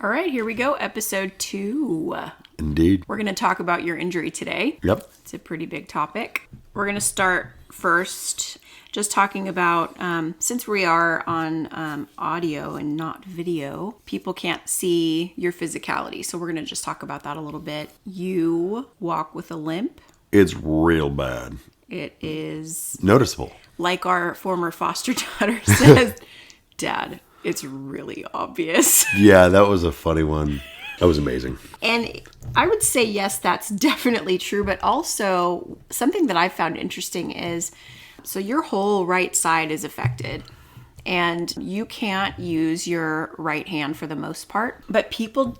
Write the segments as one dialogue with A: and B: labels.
A: All right, here we go. Episode 2.
B: Indeed.
A: We're going to talk about your injury today.
B: Yep.
A: It's a pretty big topic. We're going to start first just talking about, since we are on audio and not video, people can't see your physicality. So we're going to just talk about that a little bit. You walk with a limp.
B: It's real bad.
A: It is
B: noticeable.
A: Like our former foster daughter says, Dad, it's really obvious.
B: Yeah, that was a funny one. That was amazing.
A: And I would say, yes, that's definitely true. But also something that I found interesting is, so your whole right side is affected and you can't use your right hand for the most part. But people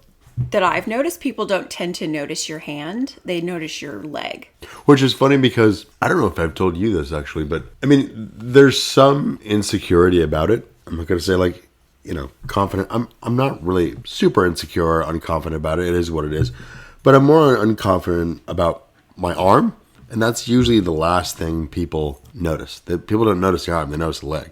A: that I've noticed, people don't tend to notice your hand. They notice your leg.
B: Which is funny because, I don't know if I've told you this actually, but I mean, there's some insecurity about it. I'm not going to say like, confident. I'm not really super insecure or unconfident about it. It is what it is. But I'm more unconfident about my arm. And that's usually the last thing people notice. People don't notice the arm, they notice the leg.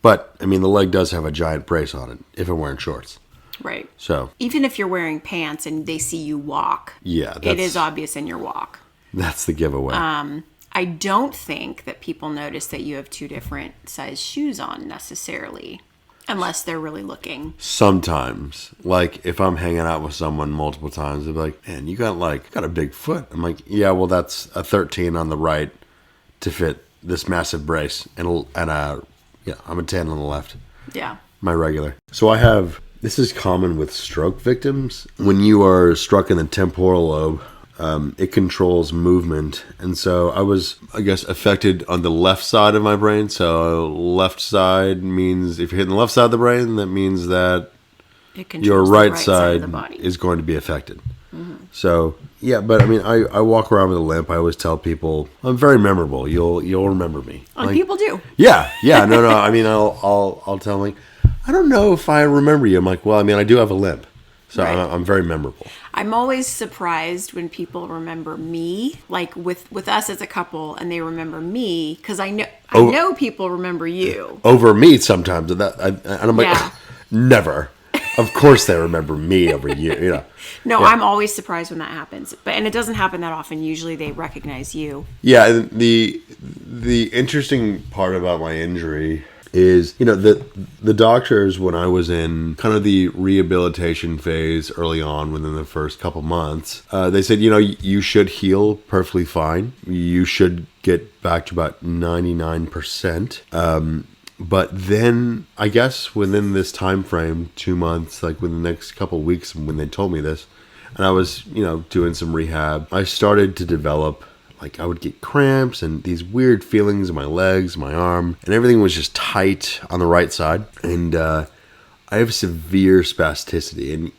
B: But, I mean, the leg does have a giant brace on it if I'm wearing shorts.
A: Right.
B: So
A: even if you're wearing pants and they see you walk,
B: yeah,
A: it is obvious in your walk.
B: That's the giveaway.
A: I don't think that people notice that you have two different size shoes on necessarily, unless they're really looking.
B: Sometimes, like if I'm hanging out with someone multiple times, they'll be like, "Man, you got a big foot." I'm like, "Yeah, well, that's a 13 on the right to fit this massive brace, and I'm a 10 on the left."
A: Yeah,
B: my regular. So this is common with stroke victims. When you are struck in the temporal lobe, it controls movement. And so I was, affected on the left side of my brain. So left side means if you're hitting the left side of the brain, that means that your right side is going to be affected. Mm-hmm. So, yeah, but I mean, I walk around with a limp. I always tell people I'm very memorable. You'll remember me.
A: And people do.
B: Yeah. No. I mean, I'll tell them, like, I don't know if I remember you. I'm like, well, I mean, I do have a limp. So right. I'm very memorable.
A: I'm always surprised when people remember me, like with us as a couple, and they remember me, because I know people remember you.
B: Over me sometimes. And I'm like, never. Of course they remember me over you.
A: No, yeah. I'm always surprised when that happens. And it doesn't happen that often. Usually they recognize you.
B: Yeah, and the interesting part about my injury is, the doctors, when I was in kind of the rehabilitation phase early on within the first couple months, they said, you should heal perfectly fine. You should get back to about 99%. But then I guess within this time frame, 2 months, like within the next couple of weeks when they told me this, and I was, doing some rehab, I started to develop, like I would get cramps and these weird feelings in my legs, my arm, and everything was just tight on the right side. And I have severe spasticity. And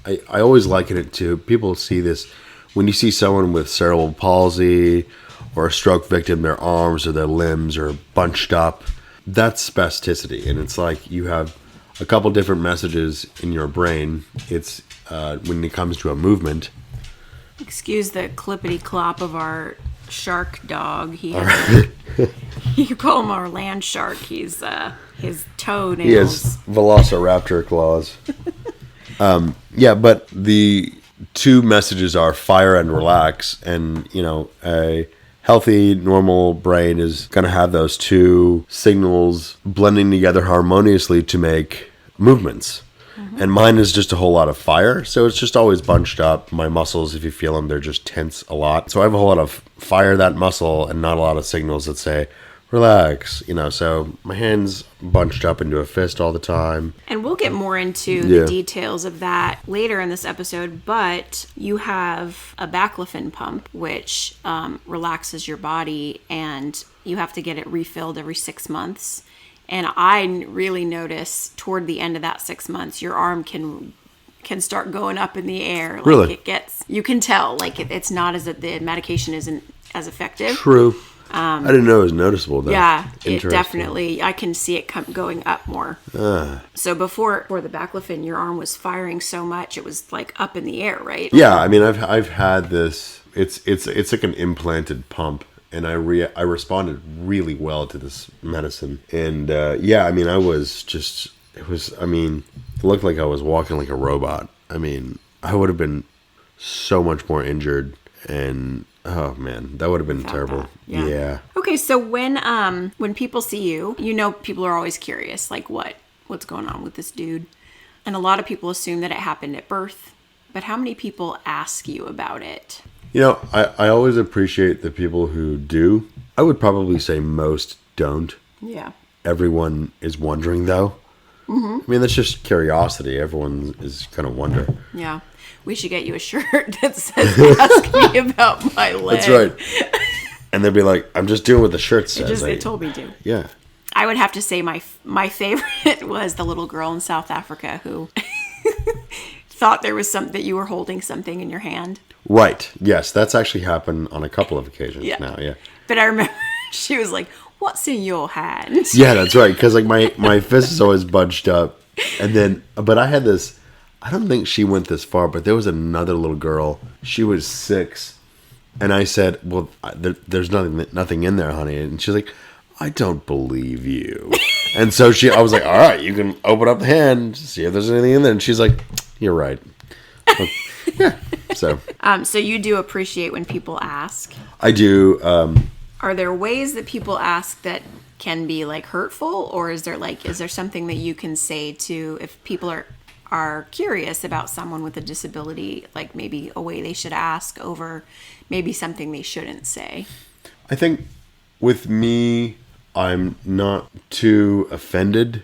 B: I always liken it to, people see this, when you see someone with cerebral palsy or a stroke victim, their arms or their limbs are bunched up. That's spasticity. And it's like you have a couple different messages in your brain. It's when it comes to a movement.
A: Excuse the clippity clop of our shark dog. You call him our land shark. He's his toenails.
B: He has velociraptor claws. But the two messages are fire and relax. And a healthy, normal brain is going to have those two signals blending together harmoniously to make movements. And mine is just a whole lot of fire. So it's just always bunched up. My muscles, if you feel them, they're just tense a lot. So I have a whole lot of fire, that muscle, and not a lot of signals that say, relax. So my hands bunched up into a fist all the time.
A: And we'll get more into the details of that later in this episode. But you have a baclofen pump, which relaxes your body. And you have to get it refilled every 6 months. And I really notice toward the end of that 6 months, your arm can start going up in the air. Like
B: really?
A: You can tell, like the medication isn't as effective.
B: True. I didn't know it was noticeable though.
A: Yeah, it definitely, I can see it going up more. So before the baclofen, your arm was firing so much, it was like up in the air, right?
B: Yeah, I mean, I've had this, it's like an implanted pump. And I responded really well to this medicine. And I mean, I was just it was, I mean, it looked like I was walking like a robot. I mean, I would have been so much more injured, and oh man, that would have been terrible. Yeah.
A: Okay, so when people see you, people are always curious, like what's going on with this dude? And a lot of people assume that it happened at birth, but how many people ask you about it?
B: I always appreciate the people who do. I would probably say most don't.
A: Yeah.
B: Everyone is wondering, though. Mm-hmm. I mean, that's just curiosity. Everyone is going to wonder.
A: Yeah. We should get you a shirt that says, ask me about my leg.
B: That's right. And they'll be like, I'm just doing what the shirt says.
A: They told me to.
B: Yeah.
A: I would have to say my favorite was the little girl in South Africa who thought there was that you were holding something in your hand.
B: Right. Yes, that's actually happened on a couple of occasions now. Yeah.
A: But I remember she was like, "What's in your hand?"
B: Yeah, that's right. Because like my fist is always bunched up, and then but I had this. I don't think she went this far, but there was another little girl. She was 6, and I said, "Well, there's nothing in there, honey." And she's like, "I don't believe you." And so I was like, "All right, you can open up the hand, see if there's anything in there." And she's like, "You're right." Yeah. So
A: you do appreciate when people ask.
B: I do.
A: Are there ways that people ask that can be like hurtful, or is there something that you can say to if people are curious about someone with a disability, like maybe a way they should ask over maybe something they shouldn't say?
B: I think with me, I'm not too offended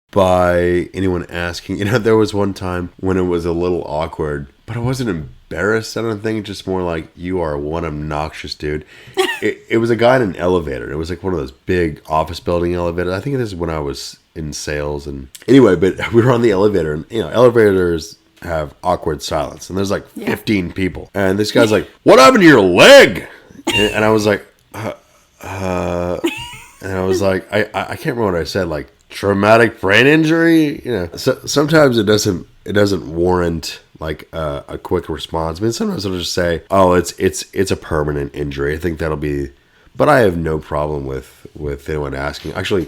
B: by anyone asking. There was one time when it was a little awkward, but I wasn't embarrassed. I don't think, just more like, you are one obnoxious dude. It was a guy in an elevator. It was like one of those big office building elevators. I think this is when I was in sales. And anyway, but we were on the elevator, and elevators have awkward silence, and there's like 15 people, and this guy's like, "What happened to your leg?" And I was like, and I was like, I can't remember what I said, like traumatic brain injury. So sometimes it doesn't warrant like a quick response. I mean, sometimes I'll just say, "Oh, it's a permanent injury." I think that'll be, but I have no problem with anyone asking. Actually,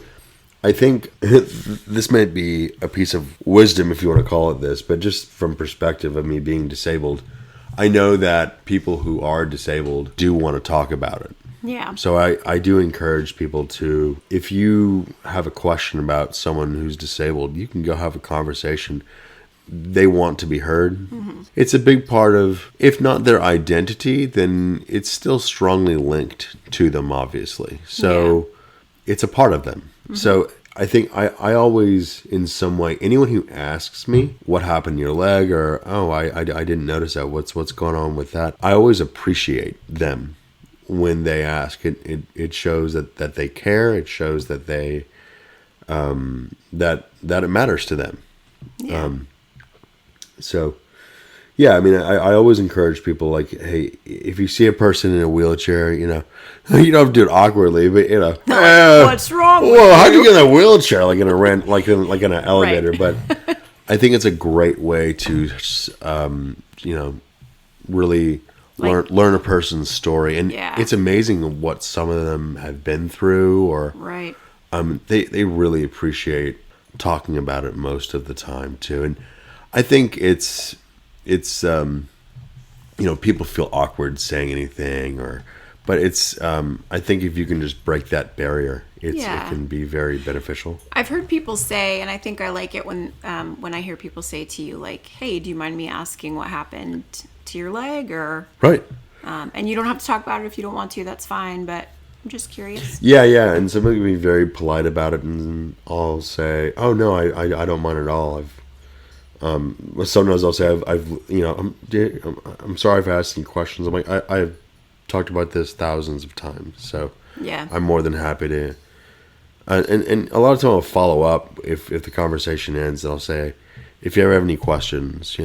B: I think this might be a piece of wisdom, if you want to call it this, but just from perspective of me being disabled, I know that people who are disabled do want to talk about it.
A: Yeah.
B: So I do encourage people to, if you have a question about someone who's disabled, you can go have a conversation. They want to be heard. Mm-hmm. It's a big part of, if not their identity, then it's still strongly linked to them, obviously. So it's a part of them. Mm-hmm. So I think I always, in some way, anyone who asks me, what happened to your leg? Or, oh, I didn't notice that. What's going on with that? I always appreciate them when they ask. It shows that they care. It shows that they, that it matters to them.
A: Yeah.
B: So, yeah, I mean, I always encourage people, like, hey, if you see a person in a wheelchair, you don't have to do it awkwardly, but
A: what's wrong with you?
B: How'd you get in a wheelchair, like in an elevator? Right. But I think it's a great way to, really learn a person's story, and it's amazing what some of them have been through, or
A: right.
B: They really appreciate talking about it most of the time too, and I think it's people feel awkward saying anything, but it's I think if you can just break that barrier, it can be very beneficial.
A: I've heard people say, and I think I like it when I hear people say to you, like, "Hey, do you mind me asking what happened to your leg?" Or
B: right.
A: And you don't have to talk about it if you don't want to. That's fine, but I'm just curious.
B: Yeah, and somebody can be very polite about it, and I'll say, "Oh no, I don't mind at all." Sometimes I'll say, I'm sorry for asking questions. I'm like, I've talked about this thousands of times, so I'm more than happy to. And a lot of time I'll follow up if the conversation ends, and I'll say, if you ever have any questions,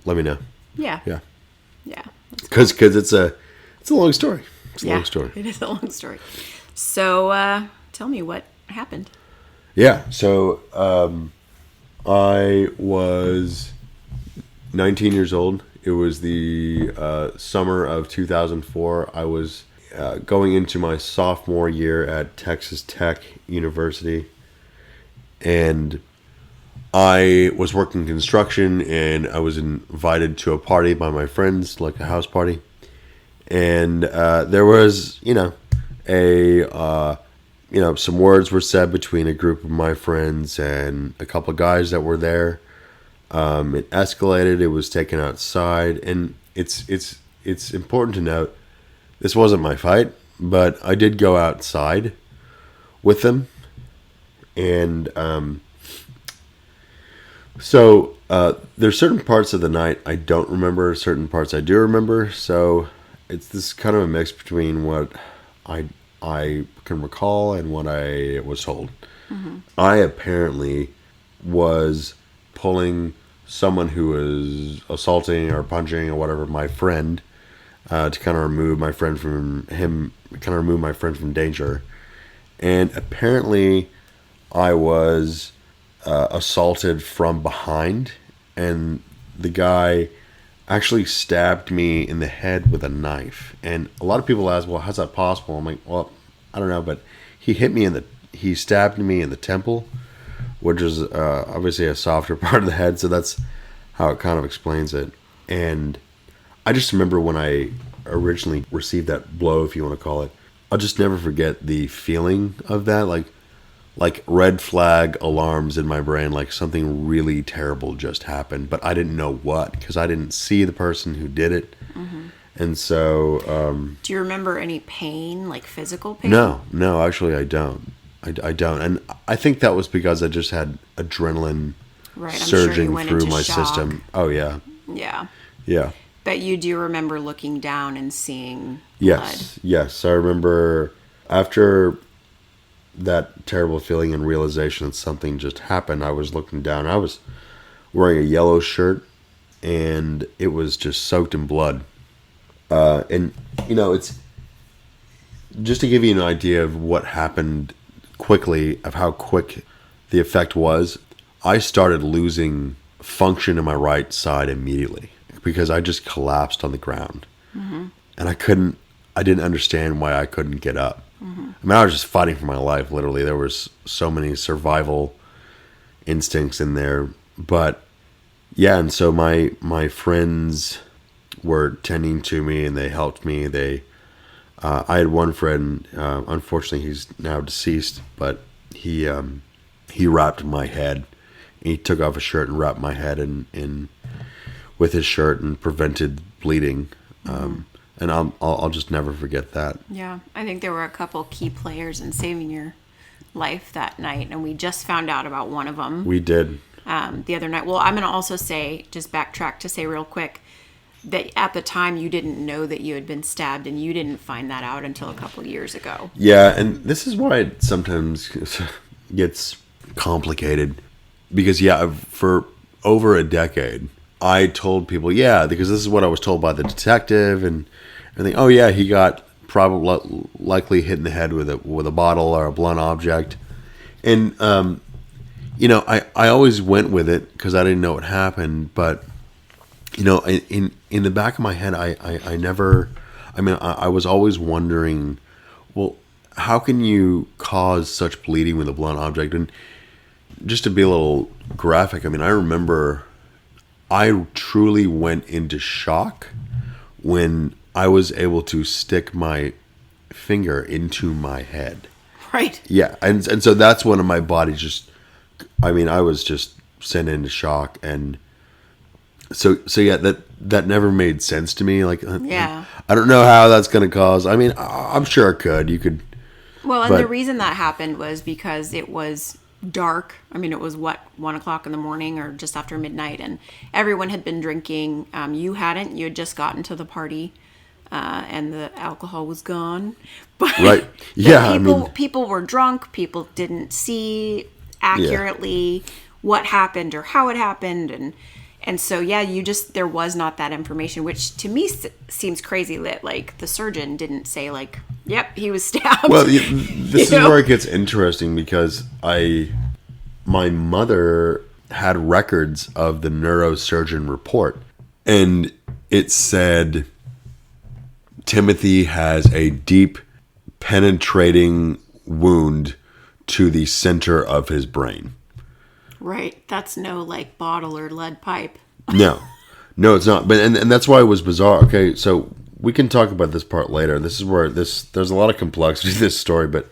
B: let me know.
A: Yeah.
B: Because it's a long story. It's a long story.
A: It is a long story. So tell me what happened.
B: Yeah. So I was 19 years old. It was the summer of 2004. I was going into my sophomore year at Texas Tech University, and I was working construction, and I was invited to a party by my friends, like a house party, and there was, some words were said between a group of my friends and a couple of guys that were there. It escalated. It was taken outside, and it's important to note this wasn't my fight, but I did go outside with them, and so there's certain parts of the night I don't remember, certain parts I do remember. So it's this kind of a mix between what I can recall and what I was told. Mm-hmm. I apparently was pulling someone who was assaulting or punching or whatever my friend to kind of remove my friend from danger. And apparently I was assaulted from behind, and the guy actually stabbed me in the head with a knife. And a lot of people ask, well, how's that possible? I'm like, well, I don't know, but he stabbed me in the temple, which is obviously a softer part of the head, so that's how it kind of explains it. And I just remember when I originally received that blow, if you want to call it, I'll just never forget the feeling of that, like red flag alarms in my brain, like something really terrible just happened, but I didn't know what, because I didn't see the person who did it. Mm-hmm. And so...
A: do you remember any pain, like physical pain?
B: No, actually I don't. I don't. And I think that was because I just had adrenaline surging through my system. Oh, yeah.
A: Yeah.
B: Yeah.
A: But you do remember looking down and seeing blood.
B: Yes. I remember after that terrible feeling and realization that something just happened, I was looking down. I was wearing a yellow shirt, and it was just soaked in blood. And, it's just to give you an idea of what happened quickly, of how quick the effect was. I started losing function in my right side immediately because I just collapsed on the ground. Mm-hmm. And I didn't understand why I couldn't get up. Mm-hmm. I mean, I was just fighting for my life, literally. There was so many survival instincts in there. But, yeah, and so my friends were tending to me, and they helped me. I had one friend, unfortunately he's now deceased, but he wrapped my head. He took off his shirt and wrapped my head in with his shirt and prevented bleeding. And I'll just never forget that.
A: Yeah, I think there were a couple key players in saving your life that night, and we just found out about one of them.
B: We did.
A: The other night. Well, I'm going to also say, just backtrack to say real quick, that at the time you didn't know that you had been stabbed, and you didn't find that out until a couple years ago.
B: Yeah, and this is why it sometimes gets complicated. Because, for over a decade, I told people, because this is what I was told by the detective, and they, he got probably likely hit in the head with a bottle or a blunt object. And, I always went with it because I didn't know what happened, but in the back of my head, I was always wondering, well, how can you cause such bleeding with a blunt object? And just to be a little graphic, I remember I truly went into shock when I was able to stick my finger into my head.
A: Right.
B: Yeah, and so that's when my body just, I was just sent into shock. And So yeah, that never made sense to me. Like, I don't know how that's going to cause. I'm sure it could. You could.
A: Well, and the reason that happened was because it was dark. It was 1:00 in the morning or just after midnight, and everyone had been drinking. You hadn't. You had just gotten to the party, and the alcohol was gone. But
B: right. Yeah.
A: People were drunk. People didn't see accurately what happened or how it happened, And so, there was not that information, which to me seems crazy that, like, the surgeon didn't say, like, yep, he was stabbed.
B: Well, this is where it gets interesting because my mother had records of the neurosurgeon report, and it said Timothy has a deep, penetrating wound to the center of his brain.
A: Right. That's no like bottle or lead pipe.
B: No, it's not. But and that's why it was bizarre. Okay, so we can talk about this part later. This is where there's a lot of complexity to this story. But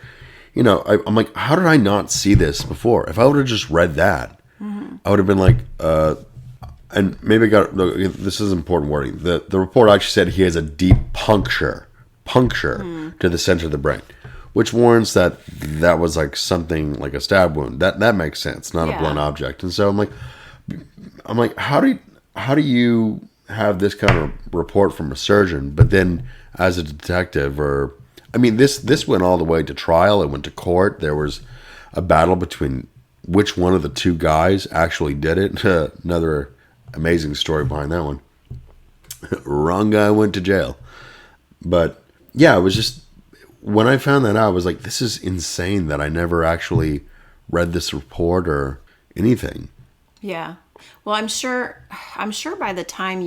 B: I'm like, how did I not see this before? If I would have just read that, I would have been like, and maybe this is important wording. The report actually said he has a deep puncture to the center of the brain, which warrants that was like something like a stab wound. That makes sense, not a blunt object. And so I'm like, how do you have this kind of report from a surgeon, but then as a detective, this went all the way to trial. It went to court. There was a battle between which one of the two guys actually did it. Another amazing story behind that one. Wrong guy went to jail. But yeah, it was just, when I found that out, I was like, this is insane that I never actually read this report or anything.
A: Yeah. Well, I'm sure by the time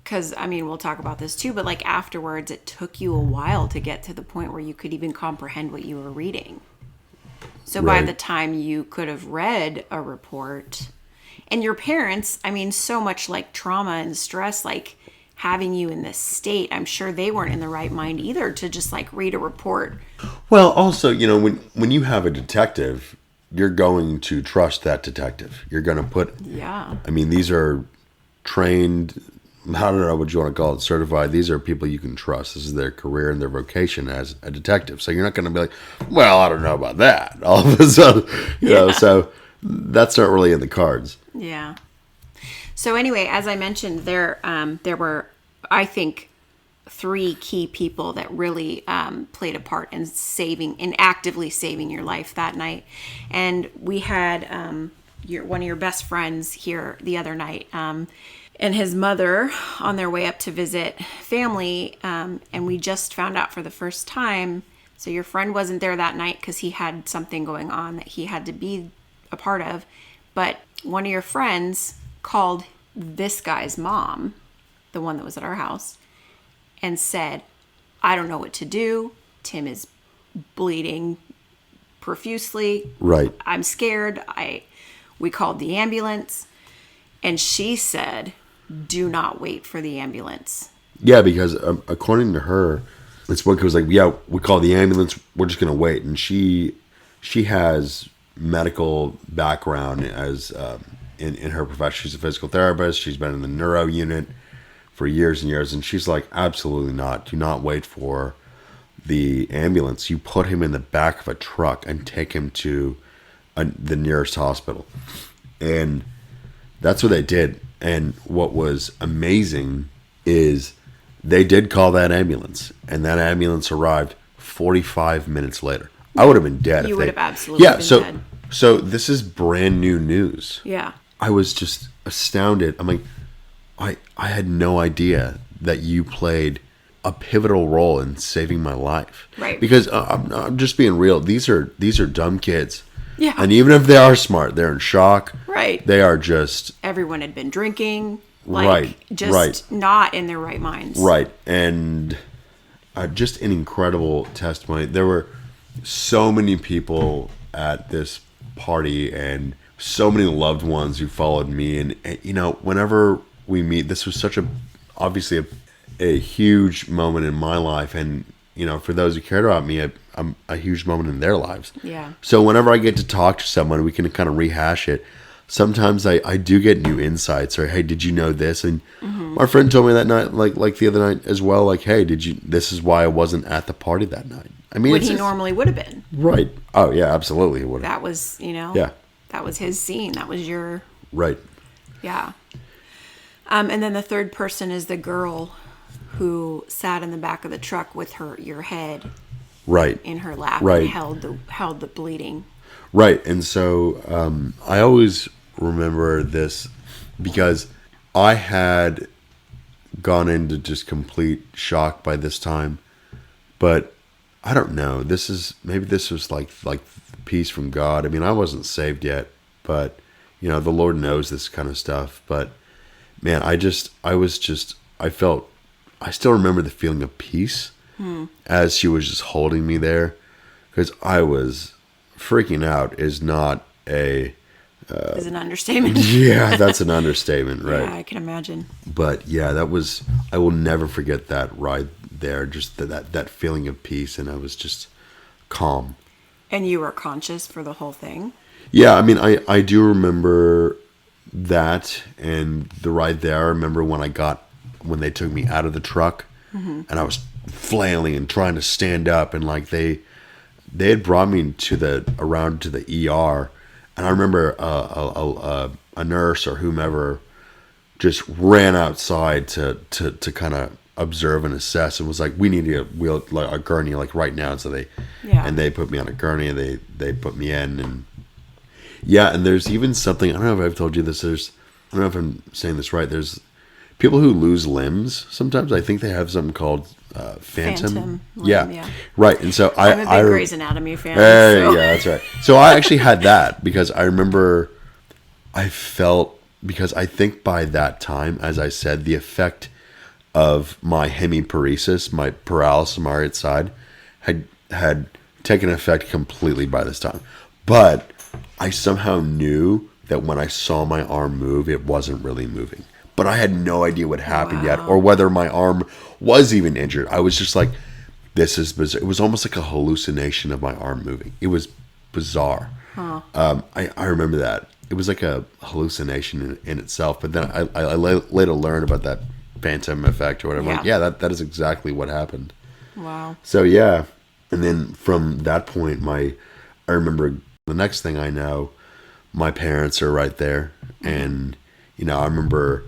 A: because we'll talk about this too, but like afterwards, it took you a while to get to the point where you could even comprehend what you were reading. So by the time you could have read a report, and your parents, so much like trauma and stress, like having you in this state, I'm sure they weren't in the right mind either to just like read a report.
B: Well, also, when you have a detective, you're going to trust that detective. You're going to put, these are trained, I don't know what you want to call it, certified. These are people you can trust. This is their career and their vocation as a detective. So you're not going to be like, well, I don't know about that. All of a sudden, you know, so that's not really in the cards.
A: Yeah. So anyway, as I mentioned, there were, I think, 3 key people that really played a part in actively saving your life that night. And we had one of your best friends here the other night, and his mother on their way up to visit family. And we just found out for the first time. So your friend wasn't there that night because he had something going on that he had to be a part of. But one of your friends called this guy's mom, the one that was at our house, and said, I don't know what to do. Tim is bleeding profusely.
B: Right.
A: I'm scared. We called the ambulance. And she said, do not wait for the ambulance.
B: Yeah, because according to her, it's what was like, yeah, we call the ambulance. We're just going to wait. And she has medical background as in her profession. She's a physical therapist. She's been in the neuro unit for years and years. And she's like, absolutely not. Do not wait for the ambulance. You put him in the back of a truck and take him to the nearest hospital. And that's what they did. And what was amazing is they did call that ambulance. And that ambulance arrived 45 minutes later. I would have been dead.
A: You would have absolutely been dead.
B: So this is brand new news.
A: Yeah.
B: I was just astounded. I'm like, I had no idea that you played a pivotal role in saving my life.
A: Right.
B: Because I'm just being real. These are dumb kids.
A: Yeah.
B: And even if they are smart, they're in shock.
A: Right.
B: They are just...
A: Everyone had been drinking. Not in their right minds.
B: Right. And just an incredible testimony. There were so many people at this party and so many loved ones who followed me. And whenever we meet, this was obviously a huge moment in my life. And, for those who cared about me, a huge moment in their lives.
A: Yeah.
B: So whenever I get to talk to someone, we can kind of rehash it. Sometimes I do get new insights, or, hey, did you know this? And my friend told me that night, like the other night as well, like, hey, this is why I wasn't at the party that night.
A: What he normally would have been.
B: Right. Oh, yeah, absolutely. He would have.
A: That was,
B: yeah.
A: That was his scene. That was your...
B: Right.
A: Yeah. And then the third person is the girl who sat in the back of the truck with your head
B: right
A: in her lap,
B: right.
A: and held the bleeding.
B: Right. And so I always remember this because I had gone into just complete shock by this time. But I don't know. Maybe this was like peace from God. I wasn't saved yet, but the Lord knows this kind of stuff. But man, I felt I still remember the feeling of peace as she was just holding me there, because I was freaking out. Is not a
A: Is an understatement.
B: yeah, that's an understatement, right?
A: Yeah, I can imagine.
B: But yeah, I will never forget that ride there. Just that feeling of peace, and I was just calm.
A: And you were conscious for the whole thing?
B: Yeah, I mean, I do remember that and the ride there. I remember when they took me out of the truck, and I was flailing and trying to stand up, and like they had brought me around to the ER, and I remember a nurse or whomever just ran outside to kind of observe and assess, and was like, "We need a gurney like right now." So they put me on a gurney, and they put me in, and yeah, and there's even something, I don't know if I've told you this. I don't know if I'm saying this right. There's people who lose limbs. Sometimes I think they have something called phantom limb, yeah, right. And so
A: I'm a big Grey's Anatomy fan.
B: Yeah, that's right. So I actually had that because I remember I felt, because I think by that time, as I said, the effect of my hemiparesis, my paralysis on my right side, had taken effect completely by this time. But I somehow knew that when I saw my arm move, it wasn't really moving. But I had no idea what happened yet, or whether my arm was even injured. I was just like, this is bizarre. It was almost like a hallucination of my arm moving. It was bizarre. Huh. I remember that. It was like a hallucination in itself. But then I later learned about that phantom effect or whatever.
A: Yeah,
B: like, that is exactly what happened.
A: Wow.
B: So yeah. And then from that point, I remember the next thing I know, my parents are right there. And, I remember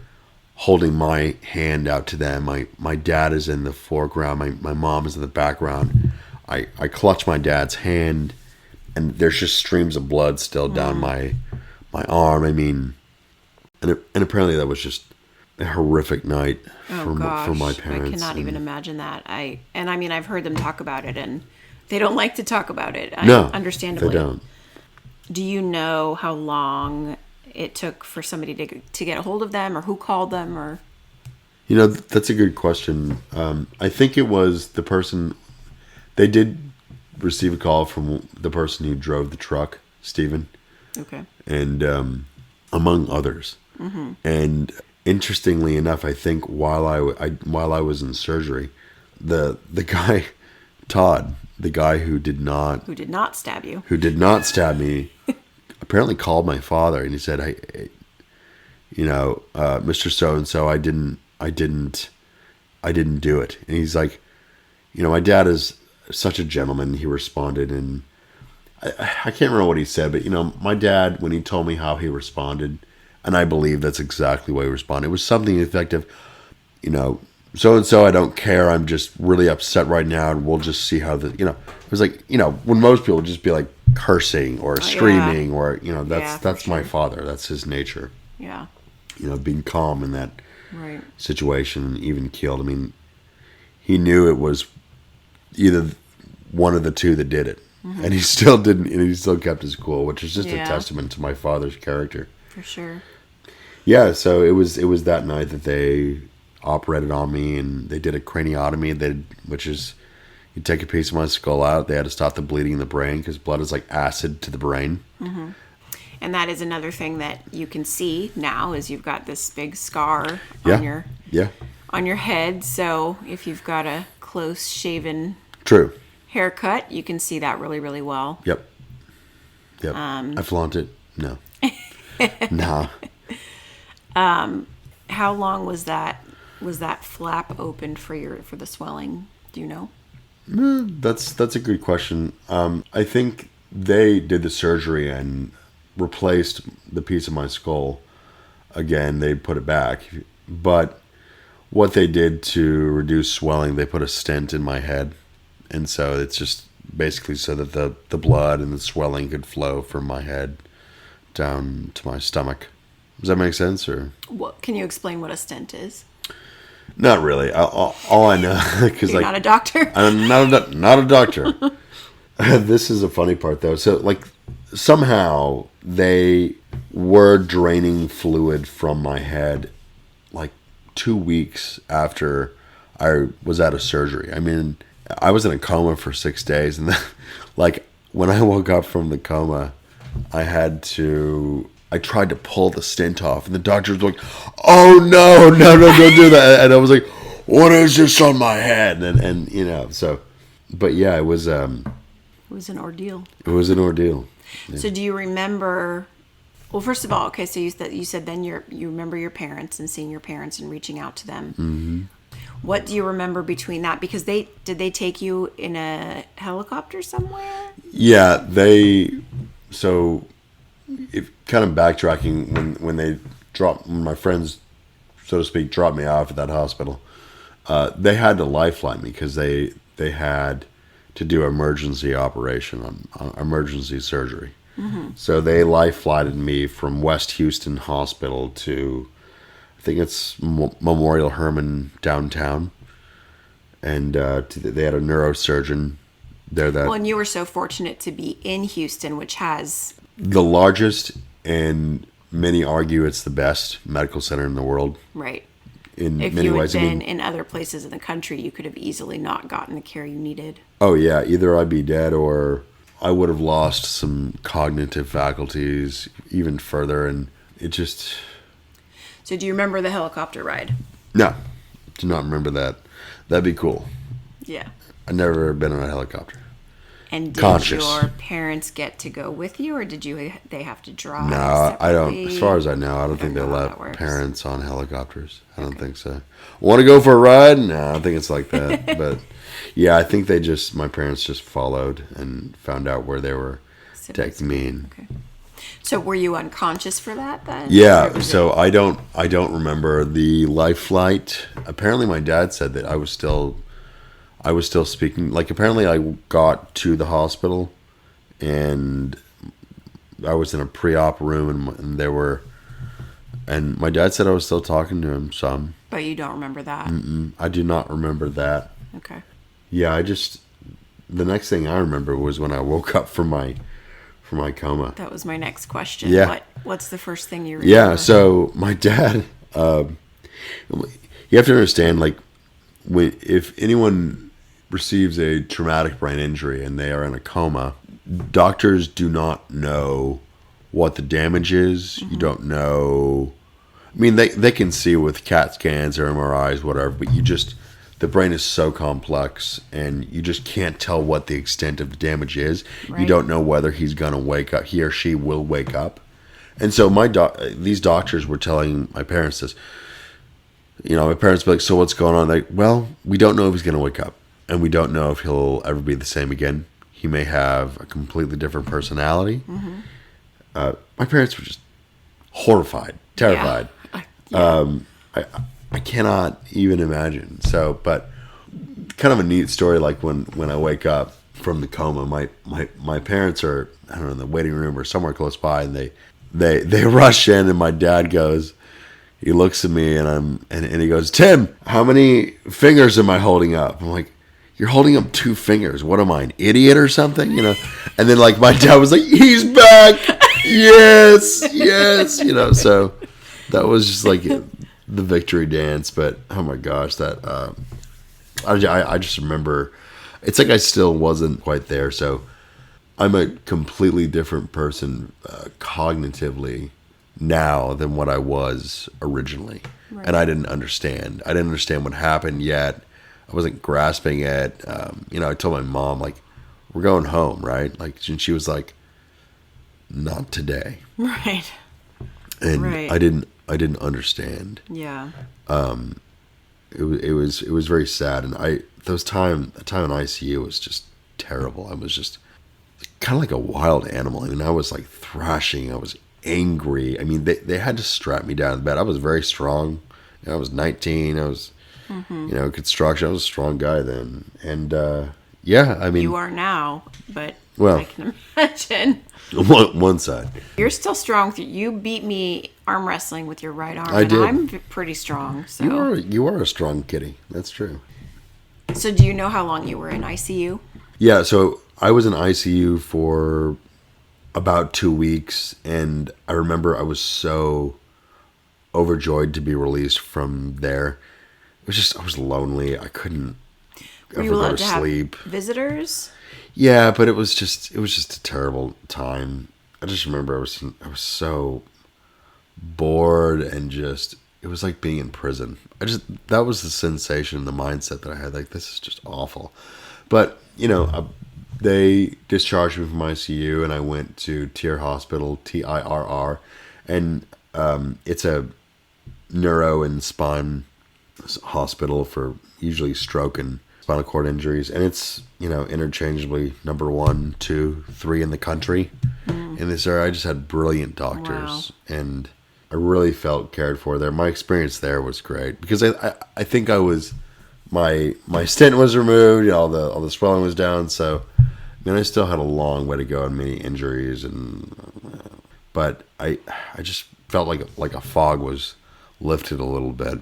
B: holding my hand out to them. My dad is in the foreground. My mom is in the background. I clutch my dad's hand, and there's just streams of blood still down my arm. I mean, and apparently that was just a horrific night for my parents.
A: I cannot even imagine that. I've heard them talk about it, and they don't like to talk about it. Understandably.
B: They don't.
A: Do you know how long it took for somebody to get a hold of them, or who called them, or?
B: That's a good question. I think it was the person. They did receive a call from the person who drove the truck, Stephen.
A: Okay.
B: And among others. Mm-hmm. And interestingly enough, I think while I was in surgery, the guy, Todd, the guy who did not
A: stab you,
B: me, apparently called my father, and he said, "Hey, Mr. So and so, I didn't do it." And he's like, my dad is such a gentleman. He responded, and I can't remember what he said, but my dad, when he told me how he responded, and I believe that's exactly what he responded. It was something effective, so and so, I don't care. I'm just really upset right now, and we'll just see how it was like, when most people just be like cursing or screaming, or that's my father. That's his nature.
A: Yeah.
B: Being calm in that
A: right
B: situation, even keeled. I mean, he knew it was either one of the two that did it. Mm-hmm. And he still didn't, and he still kept his cool, which is just a testament to my father's character.
A: For sure.
B: Yeah, so it was that night that they operated on me, and they did a craniotomy, which is, you take a piece of my skull out. They had to stop the bleeding in the brain because blood is like acid to the brain.
A: Mm-hmm. And that is another thing that you can see now, is you've got this big scar on your head. So if you've got a close shaven haircut, you can see that really, really well.
B: Yep. I flaunt it. No. Nah.
A: How long was that flap opened for the swelling? Do you know?
B: That's a good question. I think they did the surgery and replaced the piece of my skull. Again, they put it back. But what they did to reduce swelling, they put a stent in my head. And so it's just basically so that the blood and the swelling could flow from my head down to my stomach. Does that make sense? Or
A: can you explain what a stent is?
B: Not really. All I know, because
A: you're not a doctor.
B: I'm not a doctor. This is a funny part, though. So, somehow they were draining fluid from my head, 2 weeks after I was out of surgery. I mean, I was in a coma for 6 days, and then, like when I woke up from the coma, I tried to pull the stent off, and the doctor was like, "Oh no, no, no, don't do that!" And I was like, "What is this on my head?" And so, but yeah, it was
A: It was an ordeal.
B: It was an ordeal. Yeah.
A: So do you remember? Well, first of all, okay. So you said then you remember your parents and seeing your parents and reaching out to them. Mm-hmm. What do you remember between that? Because did they take you in a helicopter somewhere?
B: Yeah, So, if kind of backtracking, when my friends, so to speak, dropped me off at that hospital, they had to life flight me because they had to do emergency operation on emergency surgery. Mm-hmm. So they life flighted me from West Houston Hospital to, I think it's Memorial Hermann downtown, and they had a neurosurgeon there that.
A: Well, and you were so fortunate to be in Houston, which has
B: the largest, and many argue it's the best medical center in the world.
A: Right.
B: In
A: if
B: many
A: you had
B: ways,
A: been in other places in the country, you could have easily not gotten the care you needed.
B: Oh yeah, either I'd be dead or I would have lost some cognitive faculties even further, and it just.
A: So do you remember the helicopter ride?
B: No, do not remember that. That'd be cool.
A: Yeah.
B: I've never been on a helicopter.
A: And did your parents get to go with you, or they have to drive?
B: No,
A: separately?
B: I don't. As far as I know, I don't think they let parents on helicopters. I don't think so. Want to go for a ride? No, I don't think it's like that. But yeah, I think my parents just followed and found out where they were taking me.
A: Okay. So were you unconscious for that then?
B: Yeah. So I don't remember the life flight. Apparently, my dad said that I was still speaking. Like, apparently I got to the hospital and I was in a pre-op room and my dad said I was still talking to him some.
A: But you don't remember that?
B: I do not remember that.
A: Okay.
B: Yeah, the next thing I remember was when I woke up from my coma.
A: That was my next question.
B: Yeah.
A: What's the first thing you remember?
B: Yeah, so my dad, you have to understand, like, if anyone receives a traumatic brain injury and they are in a coma, doctors do not know what the damage is. Mm-hmm. You don't know. I mean, they can see with CAT scans or MRIs, whatever, but the brain is so complex and you just can't tell what the extent of the damage is. Right. You don't know whether he's going to wake up, he or she will wake up. And so these doctors were telling my parents this. My parents were like, "So what's going on?" Like, well, we don't know if he's going to wake up. And we don't know if he'll ever be the same again. He may have a completely different personality. Mm-hmm. My parents were just horrified, terrified. Yeah. I cannot even imagine. So, but kind of a neat story. Like when I wake up from the coma, my parents are, I don't know, in the waiting room or somewhere close by, and they rush in, and my dad goes. He looks at me and he goes, "Tim, how many fingers am I holding up?" I'm like, "You're holding up 2 fingers. What am I, an idiot or something?" And then like my dad was like, "He's back. Yes. So that was just like the victory dance. But oh my gosh, that I just remember. It's like I still wasn't quite there. So I'm a completely different person cognitively now than what I was originally. Right. And I didn't understand. I didn't understand what happened yet. I wasn't grasping it. I told my mom, like, we're going home, right? Like, and she was like, not today.
A: Right.
B: And right. I didn't understand.
A: Yeah.
B: It was very sad. And the time in ICU was just terrible. I was just kind of like a wild animal. I mean, I was like thrashing. I was angry. I mean, they had to strap me down in bed. I was very strong. I was 19. I was, construction. I was a strong guy then. And, I mean.
A: You are now, but I can imagine.
B: One side.
A: You're still strong. You beat me arm wrestling with your right arm.
B: I did.
A: I'm pretty strong. So
B: You are a strong kitty. That's true.
A: So do you know how long you were in ICU?
B: Yeah, so I was in ICU for about 2 weeks, and I remember I was so overjoyed to be released from there. I was lonely. I couldn't
A: Were
B: ever
A: you
B: go
A: allowed
B: to
A: to
B: sleep.
A: have visitors?
B: Yeah, but it was just a terrible time. I just remember I was so bored and just it was like being in prison. That was the sensation, the mindset that I had. Like, this is just awful. But they discharged me from ICU, and I went to Tirr Hospital, TIRR, and it's a neuro and spine hospital for usually stroke and spinal cord injuries, and it's interchangeably number 1, 2, 3 in the country in this area. I just had brilliant doctors, and I really felt cared for there. My experience there was great because I think I was my stent was removed, all the swelling was down, so I still had a long way to go and many injuries, but I just felt like a fog was lifted a little bit.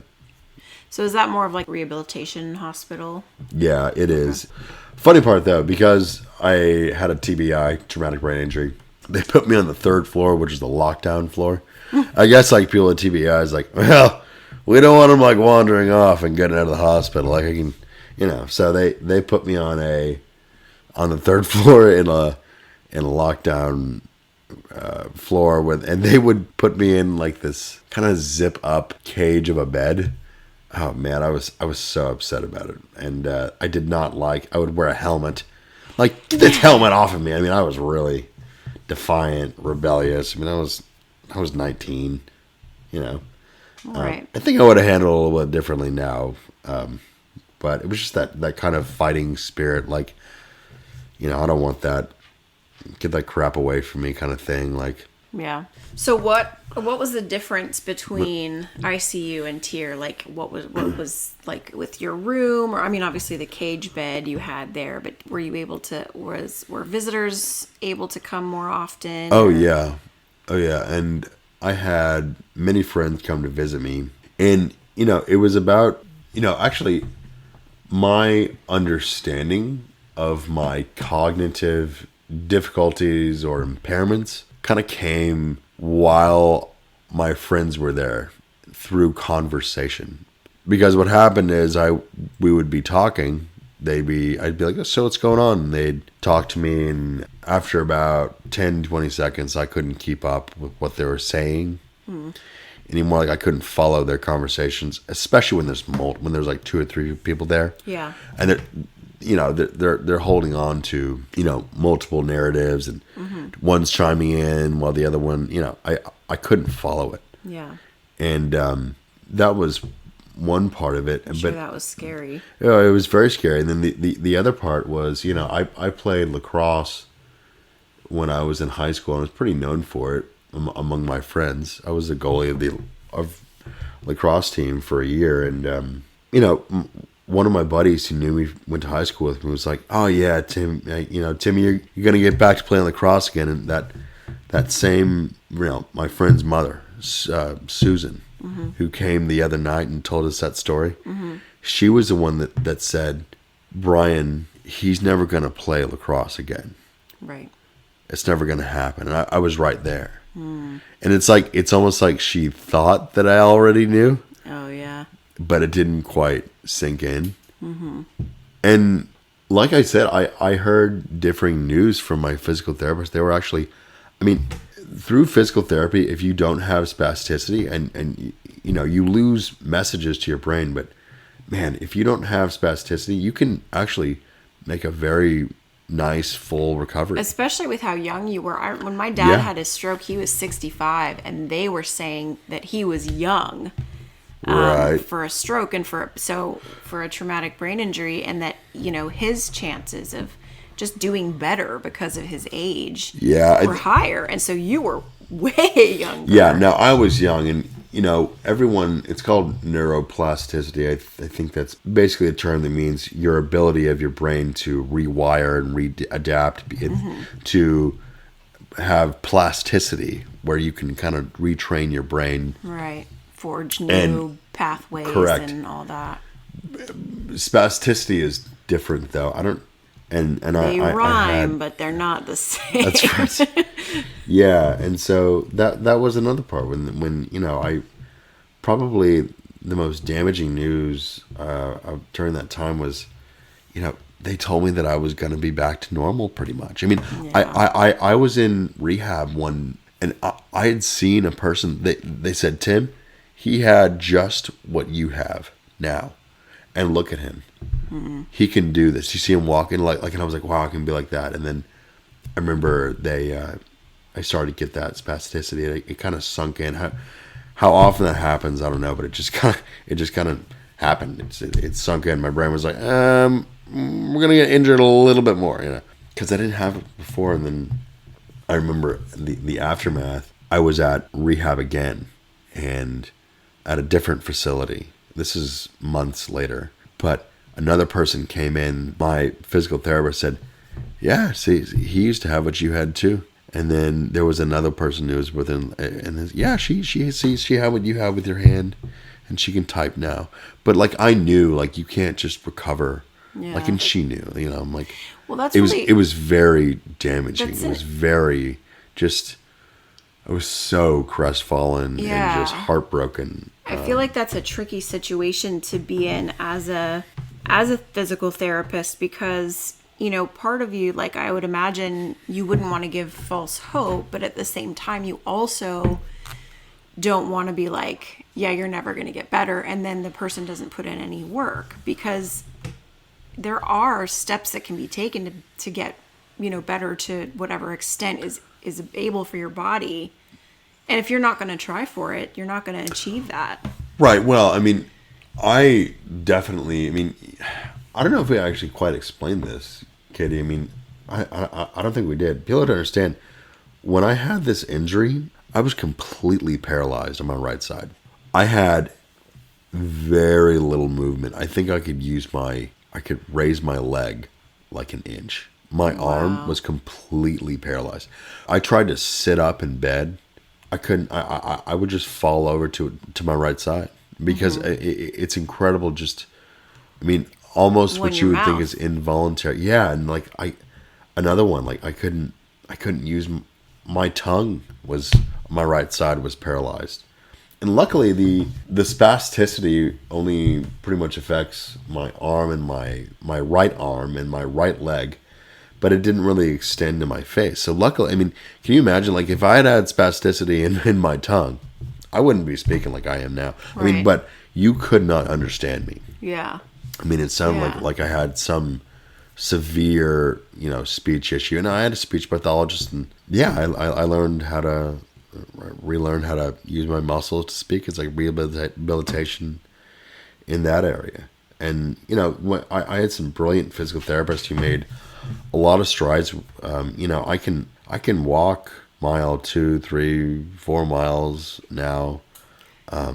A: So is that more of like rehabilitation hospital?
B: Yeah, it is. Funny part though, because I had a TBI, traumatic brain injury, they put me on the 3rd floor, which is the lockdown floor. I guess like people with TBI is like, well, we don't want them like wandering off and getting out of the hospital. Like I can, so they put me on the 3rd floor in a lockdown floor and they would put me in like this kind of zip up cage of a bed. Oh man, I was so upset about it, and I did not like. I would wear a helmet, like get this helmet off of me. I mean, I was really defiant, rebellious. I mean, I was 19,
A: Right.
B: I think I would have handled it a little bit differently now, but it was just that kind of fighting spirit, like I don't want that. Get that crap away from me, kind of thing. Like,
A: yeah. So what was the difference between ICU and Tirr? Like what was like with your room, or I mean obviously the cage bed you had there, but were you able to were visitors able to come more often?
B: Oh yeah. And I had many friends come to visit me, and it was about actually my understanding of my cognitive difficulties or impairments kind of came while my friends were there through conversation. Because what happened is we would be talking, I'd be like, so what's going on? And they'd talk to me, and after about 10, 20 seconds, I couldn't keep up with what they were saying anymore. Like I couldn't follow their conversations, especially when there's like 2 or 3 people there.
A: Yeah.
B: And they're holding on to multiple narratives, and one's chiming in while the other one I couldn't follow it.
A: Yeah.
B: And that was one part of it.
A: I'm sure that was scary.
B: It was very scary. And then the other part was I played lacrosse when I was in high school, and I was pretty known for it among my friends. I was the goalie of the lacrosse team for a year, and one of my buddies who knew me, went to high school with me, was like, "Oh yeah, Tim, Timmy, you're gonna get back to playing lacrosse again." And that same, my friend's mother, Susan, who came the other night and told us that story. She was the one that said, "Brian, he's never gonna play lacrosse again.
A: Right.
B: It's never gonna happen." And I was right there. And it's almost like she thought that I already knew.
A: Oh yeah.
B: But it didn't quite sink in. And like I said, I heard differing news from my physical therapist. They were actually, through physical therapy, if you don't have spasticity and you lose messages to your brain, but man, if you don't have spasticity, you can actually make a very nice full recovery.
A: Especially with how young you were. When my dad had his stroke, he was 65, and they were saying that he was young.
B: Right.
A: For a stroke and for a traumatic brain injury, and that his chances of just doing better because of his age were higher, and so you were way younger.
B: Yeah, no, I was young, and everyone, it's called neuroplasticity. I think that's basically a term that means your ability of your brain to rewire and adapt to have plasticity, where you can kind of retrain your brain.
A: Right. Forge new pathways and all that.
B: Spasticity is different, though. I don't, and
A: they
B: I
A: rhyme, but they're not the same.
B: That's right. Yeah, and so that was another part when I probably the most damaging news during that time was, they told me that I was going to be back to normal pretty much. I mean, I was in rehab and I had seen a person, they said, Tim, he had just what you have now. And look at him. Mm-hmm. He can do this. You see him walking and I was like, wow, I can be like that. And then I remember I started to get that spasticity. And it kind of sunk in. How often that happens, I don't know, but it just kind of happened. It sunk in. My brain was like, we're gonna get injured a little bit more, because I didn't have it before. And then I remember the aftermath. I was at rehab again, and at a different facility. This is months later, but another person came in. My physical therapist said, "Yeah, see, he used to have what you had too." And then there was another person who was within, and she had what you have with your hand, and she can type now. But I knew, you can't just recover. Yeah. And she knew, I'm like, well, it was very damaging. It was very I was so crestfallen and just heartbroken.
A: I feel like that's a tricky situation to be in as a physical therapist because, part of you, I would imagine you wouldn't want to give false hope, but at the same time, you also don't want to be like, yeah, you're never going to get better. And then the person doesn't put in any work because there are steps that can be taken to get, better to whatever extent is able for your body. And if you're not going to try for it, you're not going to achieve that.
B: Right. Well, I mean, I don't know if we actually quite explained this, Katie. I mean, I don't think we did. People have to understand, when I had this injury, I was completely paralyzed on my right side. I had very little movement. I think I could raise my leg like an inch. My arm was completely paralyzed. I tried to sit up in bed. I couldn't. I would just fall over to my right side because it's incredible. Almost what you would think is involuntary. Yeah, and another one. I couldn't use my tongue. My right side was paralyzed, and luckily the spasticity only pretty much affects my arm and my right arm and my right leg. But it didn't really extend to my face. So luckily, can you imagine, if I had spasticity in my tongue, I wouldn't be speaking like I am now. Right. But you could not understand me.
A: Yeah.
B: It sounded like I had some severe, speech issue. And I had a speech pathologist, and I learned how to relearn how to use my muscles to speak. It's rehabilitation in that area. And, I had some brilliant physical therapists who made a lot of strides. I can walk mile, 2, 3, 4 miles now.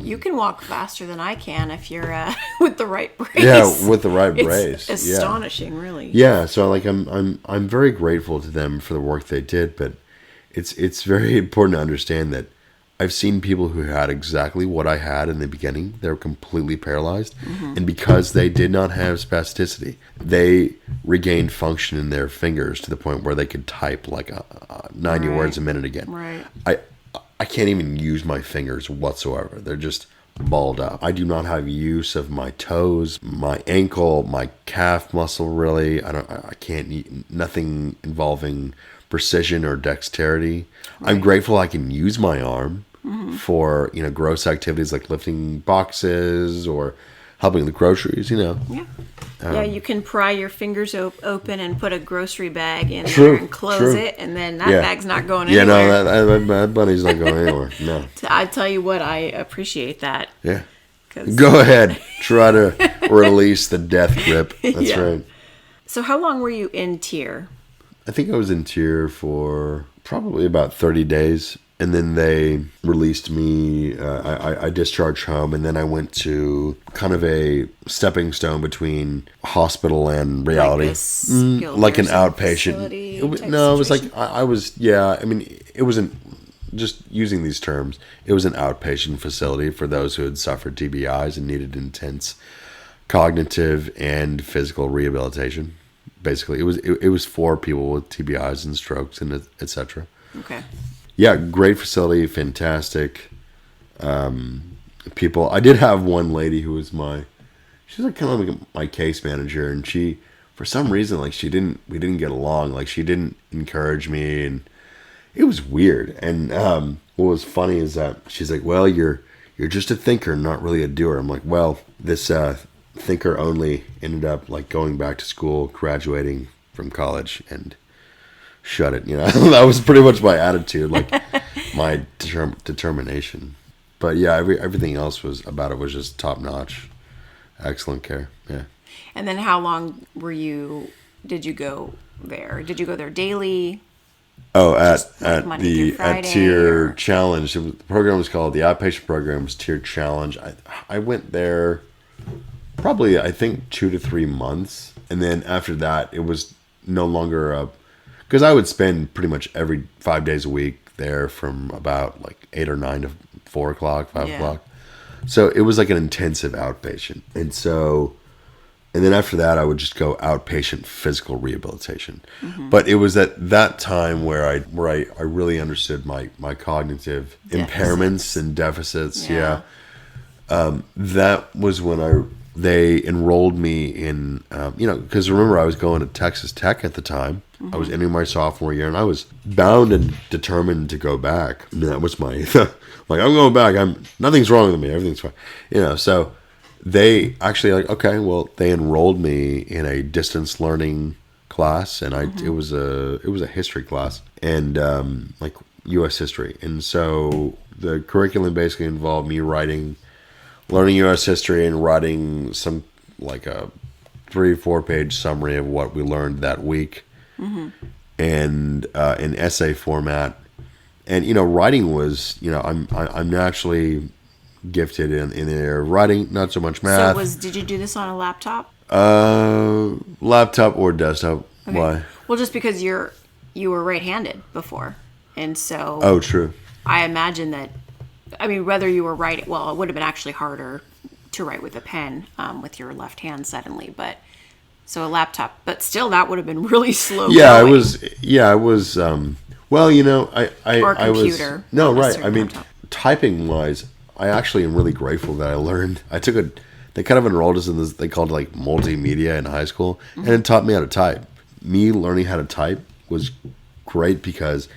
B: You
A: can walk faster than I can if you're with the right brace.
B: Yeah, with the right brace.
A: It's astonishing, really.
B: Yeah, so I'm very grateful to them for the work they did, but it's very important to understand that I've seen people who had exactly what I had in the beginning. They were completely paralyzed. Mm-hmm. And because they did not have spasticity, they regained function in their fingers to the point where they could type 90 words a minute again.
A: Right.
B: I can't even use my fingers whatsoever. They're just balled up. I do not have use of my toes, my ankle, my calf muscle, really. I can't, nothing involving precision or dexterity. Right. I'm grateful I can use my arm. Mm-hmm. For gross activities like lifting boxes or helping with groceries.
A: Yeah, you can pry your fingers open and put a grocery bag in there and close it, and then that bag's not going anywhere.
B: Yeah, no, that bunny's not going anywhere. No.
A: I tell you what, I appreciate that.
B: Yeah. Go ahead, try to release the death grip. That's right.
A: So, how long were you in tier?
B: I think I was in tier for probably about 30 days. And then they released me. I discharged home, and then I went to kind of a stepping stone between hospital and reality, like an outpatient. It was like I was. Yeah, it wasn't just using these terms. It was an outpatient facility for those who had suffered TBIs and needed intense cognitive and physical rehabilitation. Basically, it was for people with TBIs and strokes and etc.
A: Okay.
B: Yeah, great facility, fantastic. people. I did have one lady who was she's like kind of like my case manager, and she, for some reason, like we didn't get along. Like she didn't encourage me, and it was weird. And what was funny is that she's like, well, you're just a thinker, not really a doer. I'm like, well, this thinker only ended up like going back to school, graduating from college, and shut it. That was pretty much my attitude, like my determination. But yeah, everything else was just top notch, excellent care. Yeah.
A: And then how long did you go there? Did you go there daily?
B: Oh,
A: Like Monday through Friday,
B: Tier Challenge. The program was called, the outpatient program was Tier Challenge. I went there probably, I think, 2 to 3 months. And then after that, it was no longer because I would spend pretty much every 5 days a week there from about like 8 or 9 to 4 o'clock, 5 o'clock. So it was like an intensive outpatient. And then after that, I would just go outpatient physical rehabilitation. Mm-hmm. But it was at that time where I really understood my cognitive impairments and deficits. Yeah. That was when they enrolled me in, because remember, I was going to Texas Tech at the time. Mm-hmm. I was entering my sophomore year, and I was bound and determined to go back. And that was my, like, I'm going back. Nothing's wrong with me. Everything's fine. So they actually they enrolled me in a distance learning class, and it was a history class, and like U.S. history. And so the curriculum basically involved me learning U.S. history and writing some like a 3-4 page summary of what we learned that week, and in essay format. And writing was, I'm naturally gifted in the area of writing, not so much math.
A: So did you do this on a laptop?
B: Laptop or desktop. Okay. Why?
A: Well, just because you were right-handed before, and so.
B: Oh, true.
A: I imagine that. I mean, whether you were writing, well, it would have been actually harder to write with a pen with your left hand suddenly, but so a laptop. But still, that would have been really slow.
B: Yeah,
A: going.
B: it was. Yeah, it was. Well,
A: or a computer.
B: I was no right. I mean, typing wise, I actually am really grateful that I learned. They kind of enrolled us in this. They called it like multimedia in high school, and it taught me how to type. Me learning how to type was great because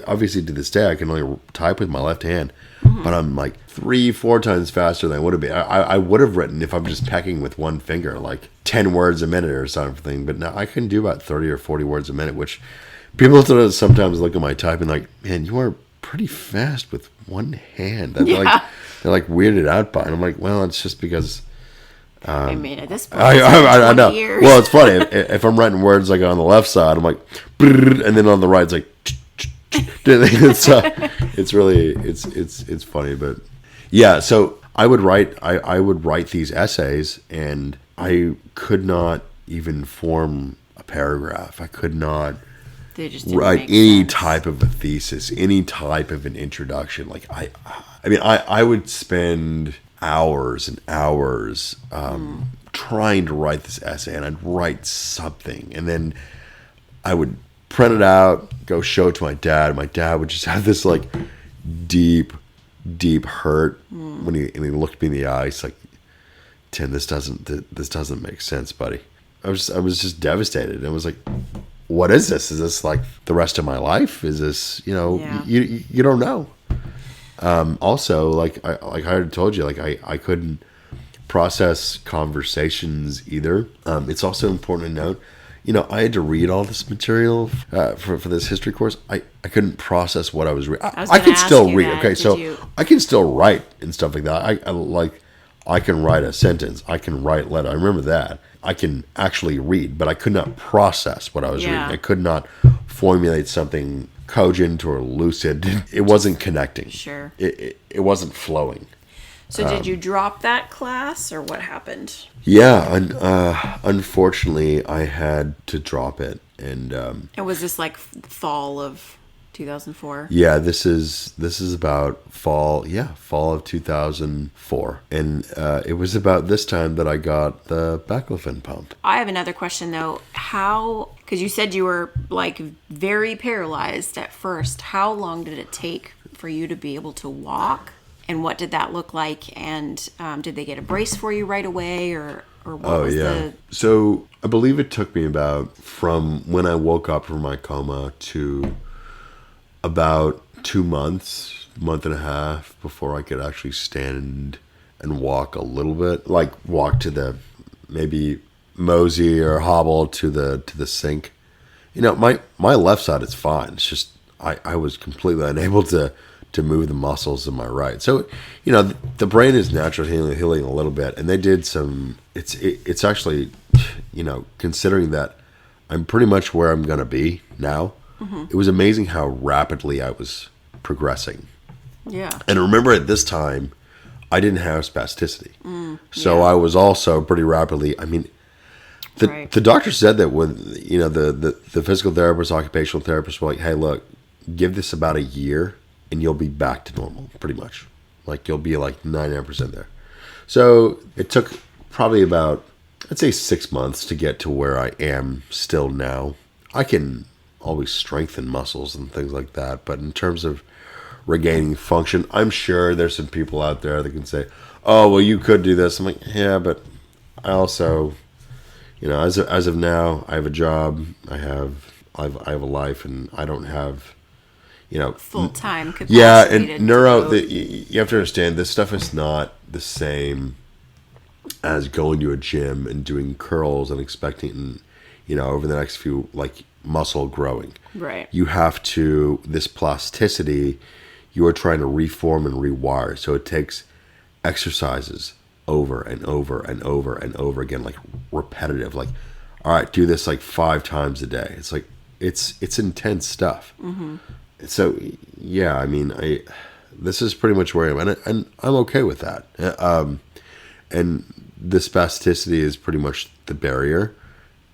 B: obviously to this day I can only type with my left hand, but I'm like 3-4 times faster than I would have been. I would have written, if I'm just pecking with one finger, like 10 words a minute or something, but now I can do about 30 or 40 words a minute, which people sometimes look at my typing like, man, you are pretty fast with one hand. They're like weirded out by it. And I'm like, well, it's just because
A: I mean, at this point,
B: I know. Years. Well, it's funny. If I'm writing words like on the left side, I'm like, and then on the right, it's like, it's really it's funny, but yeah. So I would write these essays, and I could not even form a paragraph. I could not write any type of a thesis, any type of an introduction. Like I would spend hours and hours trying to write this essay, and I'd write something, and then I would print it out, go show it to my dad. My dad would just have this like deep hurt when he looked me in the eye. He's like, "Tim, this doesn't make sense, buddy." I was just devastated. I was like, "What is this? Is this like the rest of my life? Is this you don't know?" Also, like I already told you, like I couldn't process conversations either. It's also important to note, I had to read all this material for this history course. I couldn't process what I was reading. I could still read. Okay, so I can still write and stuff like that. I can write a sentence. I can write letter. I remember that. I can actually read, but I could not process what I was reading. I could not formulate something cogent or lucid. It wasn't connecting.
A: Sure.
B: It wasn't flowing.
A: So did you drop that class, or what happened?
B: Yeah, unfortunately, I had to drop it, and
A: was this like fall of 2004?
B: Yeah, this is about fall of 2004, and it was about this time that I got the baclofen pump.
A: I have another question though. Because you said you were like very paralyzed at first. How long did it take for you to be able to walk? And what did that look like? And did they get a brace for you right away, or what was the?
B: So I believe it took me about from when I woke up from my coma to about 2 months, month and a half before I could actually stand and walk a little bit, like walk to the maybe mosey or hobble to the sink. My left side is fine. It's just I was completely unable to move the muscles in my right. So, the brain is naturally healing a little bit, and they did some. It's actually, considering that I'm pretty much where I'm gonna be now. It was amazing how rapidly I was progressing.
A: Yeah.
B: And remember, at this time, I didn't have spasticity, so I was also pretty rapidly. I mean, the doctor said that when the physical therapist, occupational therapist were like, "Hey, look, give this about a year, and you'll be back to normal, pretty much. Like you'll be like 99% there." So it took probably about, I'd say, 6 months to get to where I am still now. I can always strengthen muscles and things like that, but in terms of regaining function, I'm sure there's some people out there that can say, "Oh, well, you could do this." I'm like, yeah, but I also, as of now, I have a job, I have a life, and I don't have,
A: full-time capacity.
B: Yeah, and you have to understand, this stuff is not the same as going to a gym and doing curls and expecting, over the next few, like, muscle growing.
A: Right.
B: You have to, this plasticity, you are trying to reform and rewire. So it takes exercises over and over and over and over again, like repetitive. Like, all right, do this like 5 times a day. It's like, it's intense stuff. Mm-hmm. So, yeah, I mean, this is pretty much where I am, and I'm okay with that. And the spasticity is pretty much the barrier,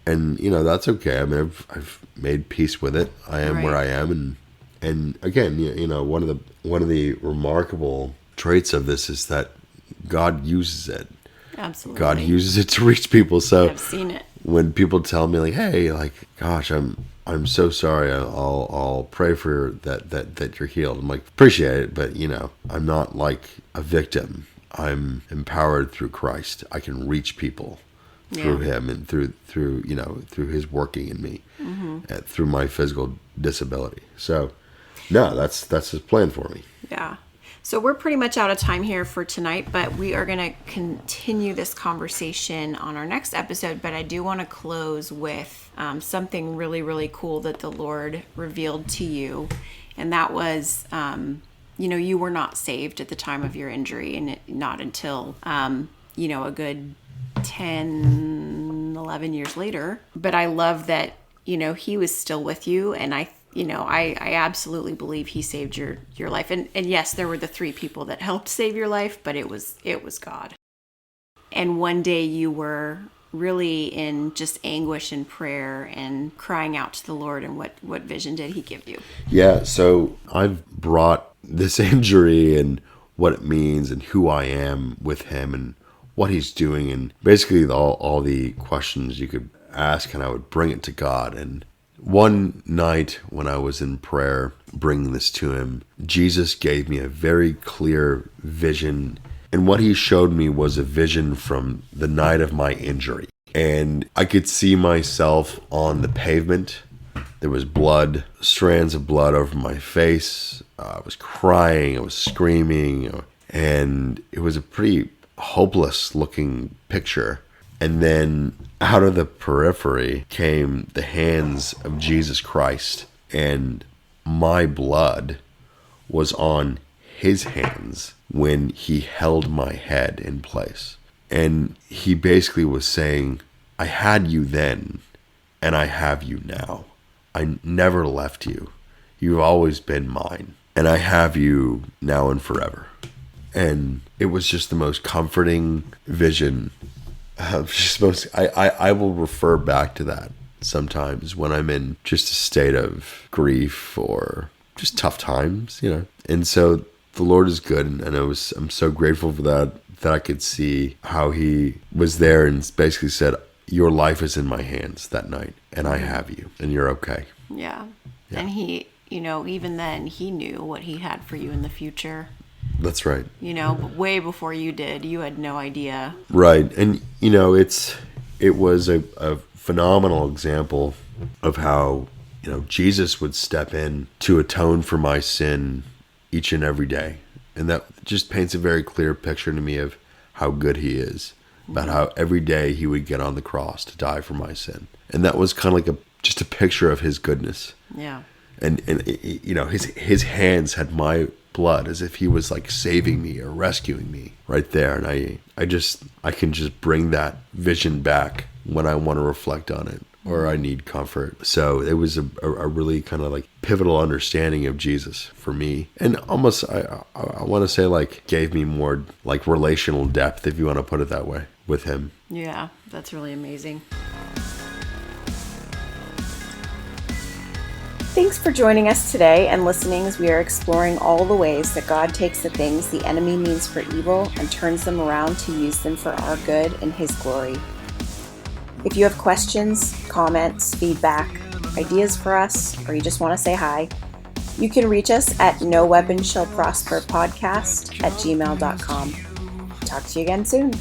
B: and that's okay. I mean, I've made peace with it. I am where I am, and again, one of the remarkable traits of this is that God uses it.
A: Absolutely.
B: God uses it to reach people. So
A: I've seen it.
B: When people tell me like, "Hey, like, gosh, I'm so sorry. I'll pray for that you're healed." I'm like, appreciate it, but I'm not like a victim. I'm empowered through Christ. I can reach people through Him and through His working in me, through my physical disability. So, no, that's His plan for me.
A: Yeah. So we're pretty much out of time here for tonight, but we are going to continue this conversation on our next episode. But I do want to close with something really, really cool that the Lord revealed to you. And that was, you were not saved at the time of your injury, and not until, a good 10, 11 years later. But I love that, He was still with you. And I absolutely believe He saved your life. And yes, there were the 3 people that helped save your life, but it was God. And one day you were really in just anguish and prayer and crying out to the Lord. And what vision did He give you? Yeah,
B: so I've brought this injury and what it means and who I am with Him and what He's doing, and basically all the questions you could ask, and I would bring it to God. And one night when I was in prayer, bringing this to Him, Jesus gave me a very clear vision. And what He showed me was a vision from the night of my injury. And I could see myself on the pavement. There was blood, strands of blood over my face. I was crying, I was screaming, and it was a pretty hopeless looking picture. And then out of the periphery came the hands of Jesus Christ, and my blood was on His hands when He held my head in place. And He basically was saying, I had you then, and I have you now. I never left you. You've always been mine, and I have you now and forever. And it was just the most comforting vision. I will refer back to that sometimes when I'm in just a state of grief or just tough times, And so the Lord is good, and I'm so grateful for that I could see how He was there and basically said, your life is in my hands that night, and I have you, and you're okay.
A: Yeah. And He, even then, He knew what He had for you in the future.
B: That's right.
A: But way before you did. You had no idea.
B: Right. And, it was a phenomenal example of how, Jesus would step in to atone for my sin each and every day. And that just paints a very clear picture to me of how good he is, about how every day he would get on the cross to die for my sin. And that was kind of like just a picture of his goodness.
A: Yeah.
B: And his hands had my blood as if he was like saving me or rescuing me right there. And I can just bring that vision back when I want to reflect on it or I need comfort. So it was a really kind of like pivotal understanding of Jesus for me. And almost, I want to say like gave me more like relational depth, if you want to put it that way, with him.
A: Yeah, that's really amazing. Thanks for joining us today and listening as we are exploring all the ways that God takes the things the enemy means for evil and turns them around to use them for our good and his glory. If you have questions, comments, feedback, ideas for us, or you just want to say hi, you can reach us at noweaponshallprosperpodcast@gmail.com. Talk to you again soon.